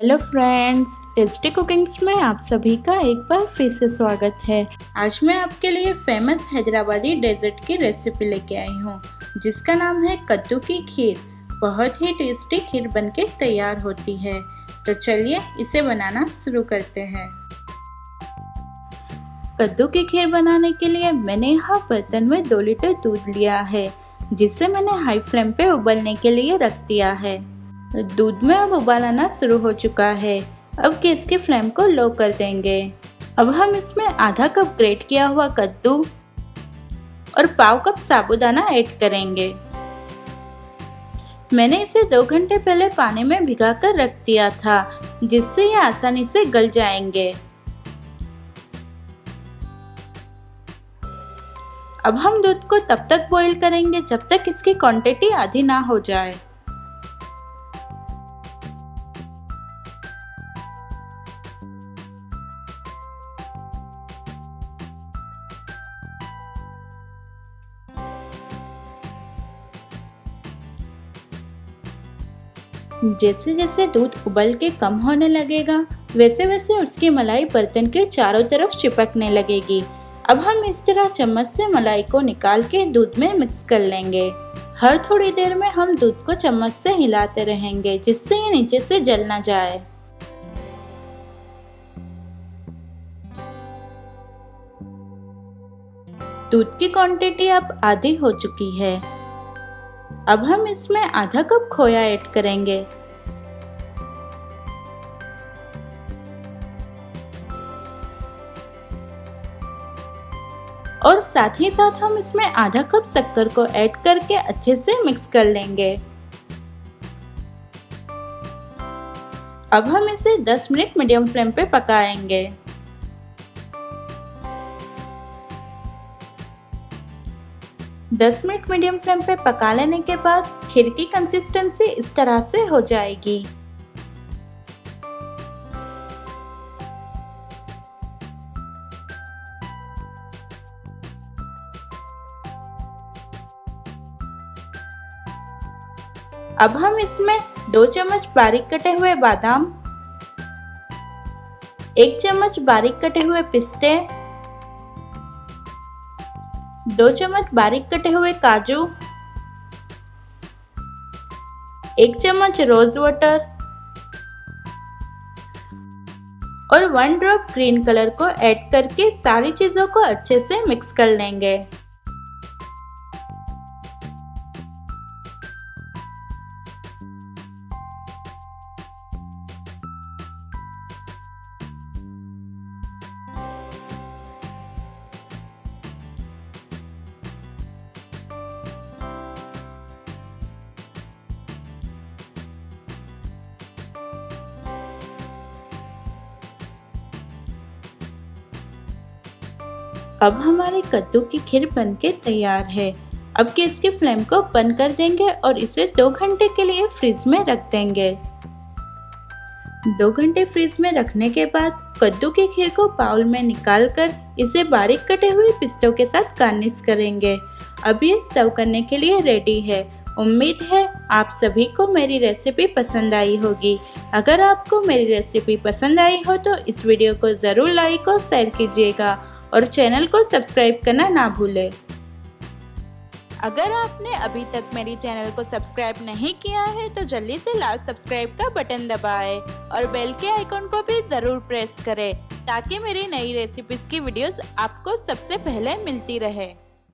Hello friends, tasty cookings में आप सभी का एक बार फिर से स्वागत है। आज मैं आपके लिए फेमस हैदराबादी डेजर्ट की रेसिपी लेके आई हूँ जिसका नाम है कद्दू की खीर। बहुत ही टेस्टी खीर बनके तैयार होती है। तो चलिए इसे बनाना शुरू करते हैं। कद्दू की खीर बनाने के लिए मैंने यहाँ बर्तन में 2 लीटर दूध लिया है जिसे मैंने हाई फ्लेम पे उबलने के लिए रख दिया है। दूध में अब उबाल आना शुरू हो चुका है। अब गैस की फ्लेम को लो कर देंगे। अब हम इसमें आधा कप ग्रेट किया हुआ कद्दू और पाव कप साबूदाना ऐड करेंगे। मैंने इसे 2 घंटे पहले पानी में भिगा कर रख दिया था जिससे ये आसानी से गल जाएंगे। अब हम दूध को तब तक बॉईल करेंगे जब तक इसकी क्वांटिटी आधी ना हो जाए। जैसे जैसे दूध उबल के कम होने लगेगा वैसे वैसे उसकी मलाई बर्तन के चारों तरफ चिपकने लगेगी। अब हम इस तरह चम्मच से मलाई को निकाल के दूध में मिक्स कर लेंगे। हर थोड़ी देर में हम दूध को चम्मच से हिलाते रहेंगे जिससे ये नीचे से जल ना जाए। दूध की क्वांटिटी अब आधी हो चुकी है। अब हम इसमें आधा कप खोया ऐड करेंगे और साथ ही साथ हम इसमें आधा कप शक्कर को ऐड करके अच्छे से मिक्स कर लेंगे। अब हम इसे 10 मिनट मीडियम फ्लेम पे पकाएंगे। दस मिनट मीडियम फ्लेम पे पका लेने के बाद खीर की कंसिस्टेंसी इस तरह से हो जाएगी। अब हम इसमें 2 चम्मच बारीक कटे हुए बादाम, 1 चम्मच बारीक कटे हुए पिस्ते, 2 चम्मच बारीक कटे हुए काजू, 1 चम्मच रोज वाटर और 1 ड्रॉप ग्रीन कलर को ऐड करके सारी चीजों को अच्छे से मिक्स कर लेंगे। अब हमारे कद्दू की खीर बनके तैयार है। अब गैस की फ्लेम को बंद कर देंगे और इसे 2 घंटे के लिए फ्रिज में रख देंगे। 2 घंटे फ्रिज में रखने के बाद कद्दू की खीर को बाउल में निकाल कर इसे बारीक कटे हुए पिस्तों के साथ गार्निश करेंगे। अब ये सर्व करने के लिए रेडी है। उम्मीद है आप सभी को मेरी रेसिपी पसंद आई होगी। अगर आपको मेरी रेसिपी पसंद आई हो तो इस वीडियो को ज़रूर लाइक और शेयर कीजिएगा और चैनल को सब्सक्राइब करना ना भूलें। अगर आपने अभी तक मेरी चैनल को सब्सक्राइब नहीं किया है तो जल्दी से लाल सब्सक्राइब का बटन दबाएं और बेल के आइकन को भी ज़रूर प्रेस करें ताकि मेरी नई रेसिपीज की वीडियोस आपको सबसे पहले मिलती रहे।